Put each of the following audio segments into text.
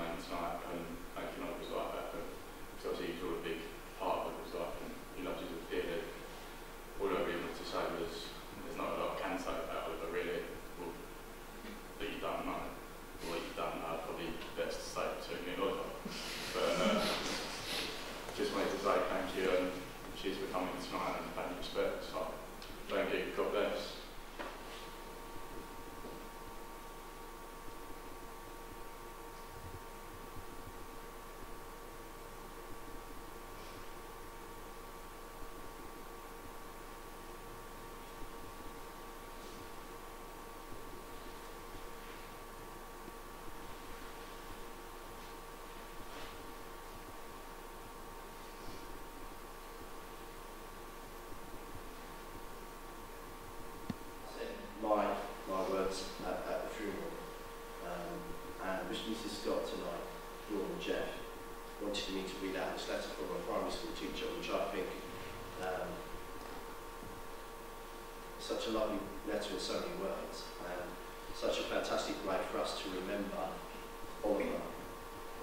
name tonight, and thank you, Oliver, was like that. Because obviously he was all a big part of it, was like, and he loves you to feel it. All I really wanted to say was, there's not a lot I can say about Oliver, really. Well, that you don't know. What you've done, probably best to say between me and Oliver. But just wanted to say thank you, and cheers for coming tonight, and paying respect. So, thank you, God bless. My words at the funeral, and Mrs. Scott tonight, Dawn and Jeff, wanted me to read out this letter from a primary school teacher, which I think is such a lovely letter in so many words, and such a fantastic way for us to remember Oliver,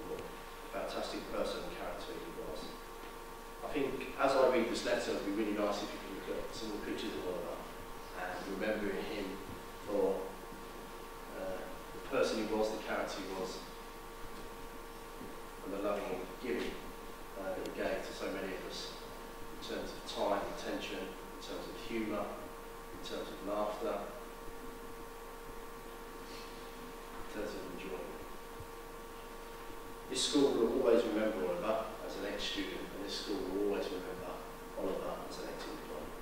what a fantastic person and character he was. I think as I read this letter, it would be really nice if you could look at some of the pictures of Oliver and remembering him for the person he was, the character he was, and the loving and giving that he gave to so many of us in terms of time, attention, in terms of humour, in terms of laughter, in terms of enjoyment. This school will always remember Oliver as an ex-student, and this school will always remember Oliver as an ex-employee.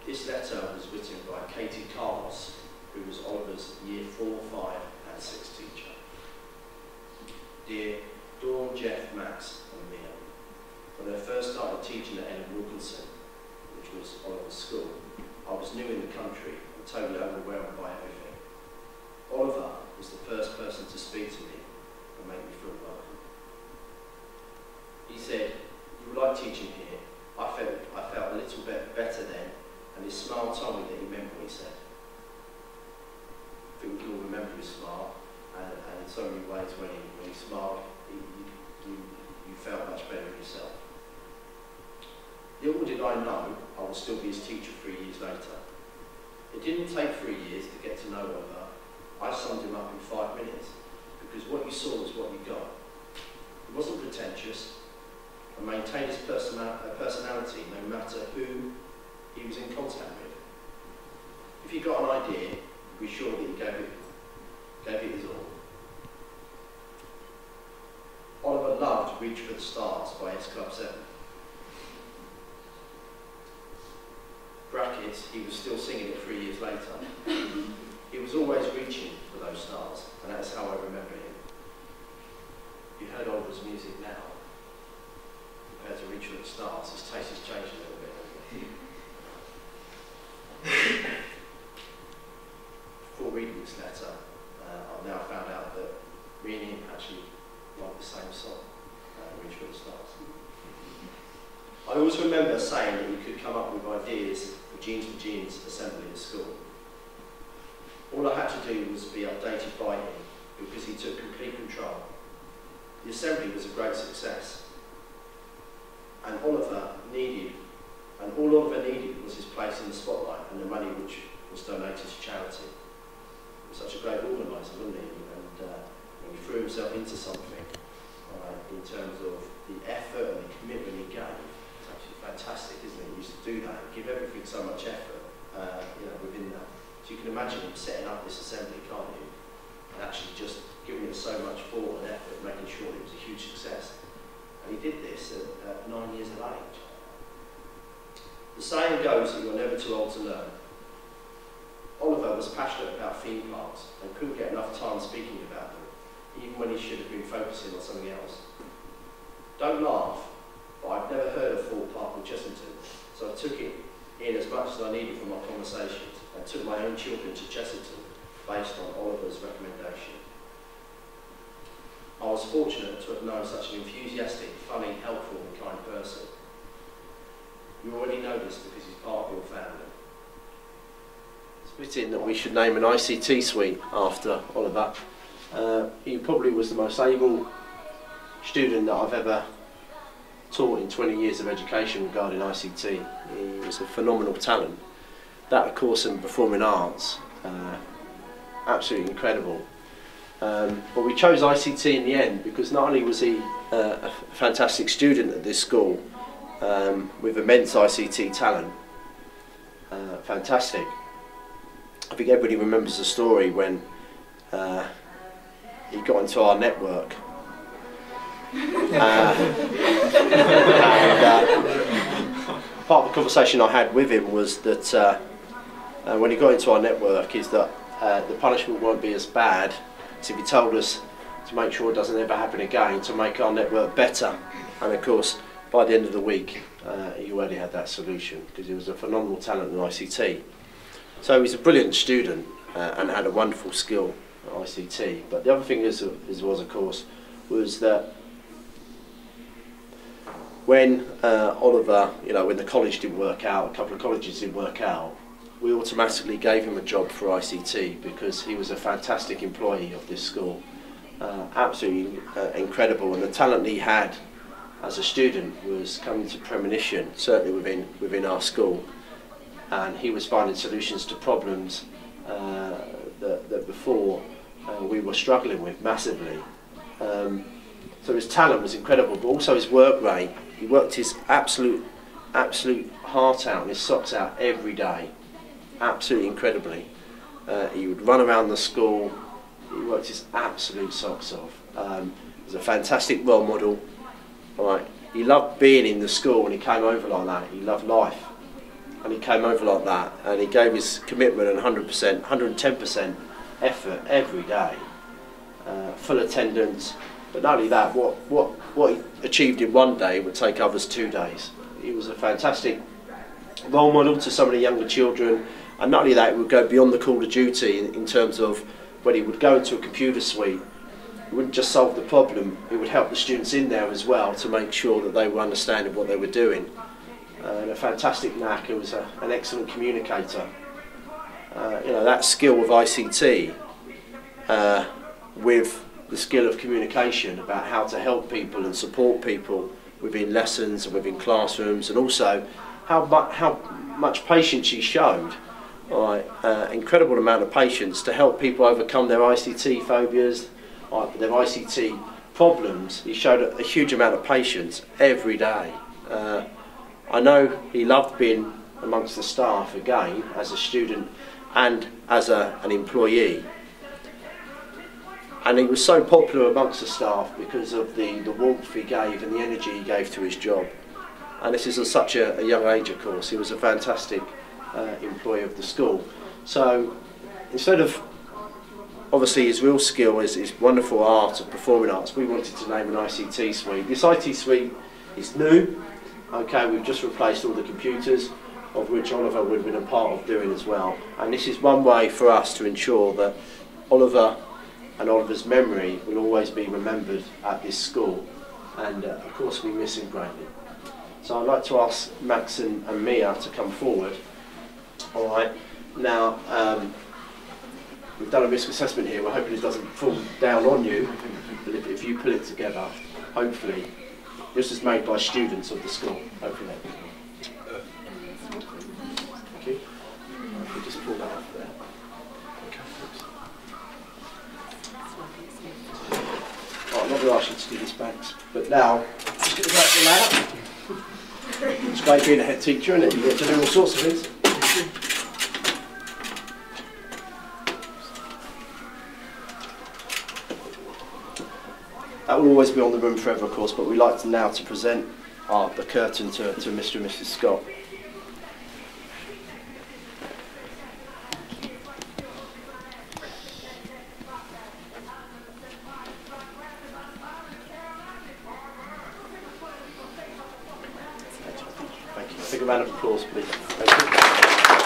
This letter was written by Katie Carlos, who was Oliver's Year 4, 5 and 6 teacher. Dear Dawn, Jeff, Max and Mia, when I first started teaching at Ellen Wilkinson, which was Oliver's school, I was new in the country and totally overwhelmed by everything. Oliver was the first person to speak to me and make me feel welcome. He said, "You like teaching here." I felt a little bit better then, and his smile told me that he meant what he said. I think we can all remember his smile, and in so many ways when he smiled, you felt much better in yourself. Little did I know I would still be his teacher 3 years later. It didn't take 3 years to get to know Oliver. I summed him up in 5 minutes, because what you saw was what you got. He wasn't pretentious, and maintained his personality no matter who he was in contact with. If he got an idea, be sure that he gave it his all. Oliver loved Reach for the Stars by S Club 7. Brackets, he was still singing it 3 years later. He was always reaching for those stars, and that's how I remember him. If you heard Oliver's music now, compared to Reach for the Stars, his taste has changed a little bit. Before reading this letter, I've now found out that me and him actually like the same song, Reach for the Stars. I always remember saying that we could come up with ideas for Jeans for Jeans assembly at school. All I had to do was be updated by him, because he took complete control. The assembly was a great success, and all Oliver needed was his place in the spotlight and the money which was donated to charity. He was such a great organiser, wasn't he? And when he threw himself into something, in terms of the effort and the commitment he gave, it's actually fantastic, isn't it? He used to do that, give everything so much effort, within that. So you can imagine him setting up this assembly, can't you? And actually just giving it so much thought and effort, making sure it was a huge success. And he did this at 9 years of age. The saying goes that you're never too old to learn. Oliver was passionate about theme parks and couldn't get enough time speaking about them, even when he should have been focusing on something else. Don't laugh, but I've never heard of Thorpe Park in Chessington, so I took it in as much as I needed from my conversations and took my own children to Chessington based on Oliver's recommendation. I was fortunate to have known such an enthusiastic, funny, helpful and kind person. You already know this because he's part of your family. It's fitting that we should name an ICT suite after Oliver. He probably was the most able student that I've ever taught in 20 years of education regarding ICT. He was a phenomenal talent. That, of course, in performing arts, absolutely incredible. But we chose ICT in the end because not only was he a fantastic student at this school with immense ICT talent, fantastic. I think everybody remembers the story when he got into our network. Part of the conversation I had with him was that when he got into our network is that the punishment won't be as bad as if he told us to make sure it doesn't ever happen again, to make our network better. And of course, by the end of the week, he already had that solution because he was a phenomenal talent in ICT. So he's a brilliant student and had a wonderful skill at ICT. But the other thing was, of course, was that when Oliver, when the college didn't work out, a couple of colleges didn't work out, we automatically gave him a job for ICT because he was a fantastic employee of this school. Absolutely incredible, and the talent he had as a student was coming to premonition, certainly within our school. And he was finding solutions to problems that before we were struggling with massively. So his talent was incredible, but also his work rate. He worked his absolute heart out and his socks out every day, absolutely incredibly. He would run around the school. He worked his absolute socks off. He was a fantastic role model. Right. He loved being in the school and he came over like that. He loved life. And he came over like that, and he gave his commitment and 100%, 110% effort every day, full attendance. But not only that, what he achieved in one day would take others 2 days. He was a fantastic role model to some of the younger children, and not only that, it would go beyond the call to duty in terms of when he would go into a computer suite. He wouldn't just solve the problem; he would help the students in there as well to make sure that they were understanding what they were doing. And a fantastic knack. He was an excellent communicator. That skill of ICT with the skill of communication about how to help people and support people within lessons and within classrooms, and also how much patience he showed. Incredible amount of patience to help people overcome their ICT phobias, their ICT problems. He showed a huge amount of patience every day. I know he loved being amongst the staff again as a student and as an employee, and he was so popular amongst the staff because of the warmth he gave and the energy he gave to his job. And this is at such a young age, of course. He was a fantastic employee of the school. So instead of obviously his real skill is his wonderful art of performing arts, we wanted to name an ICT suite. This IT suite is new. Okay, we've just replaced all the computers, of which Oliver would have been a part of doing as well. And this is one way for us to ensure that Oliver and Oliver's memory will always be remembered at this school. And of course we miss him greatly. So I'd like to ask Max and Mia to come forward. All right, now we've done a risk assessment here. We're hoping it doesn't fall down on you, but if you pull it together, hopefully. This is made by students of the school. Hopefully. Thank you. If we just pull that up there. Right, I'm not going to ask you to do this, Max, but now just get the ladder. It's great being a head teacher, isn't it? You get to do all sorts of things. That will always be on the room forever, of course, but we'd like to now to present the curtain to Mr. and Mrs. Scott. Thank you. A big round of applause, please. Thank you.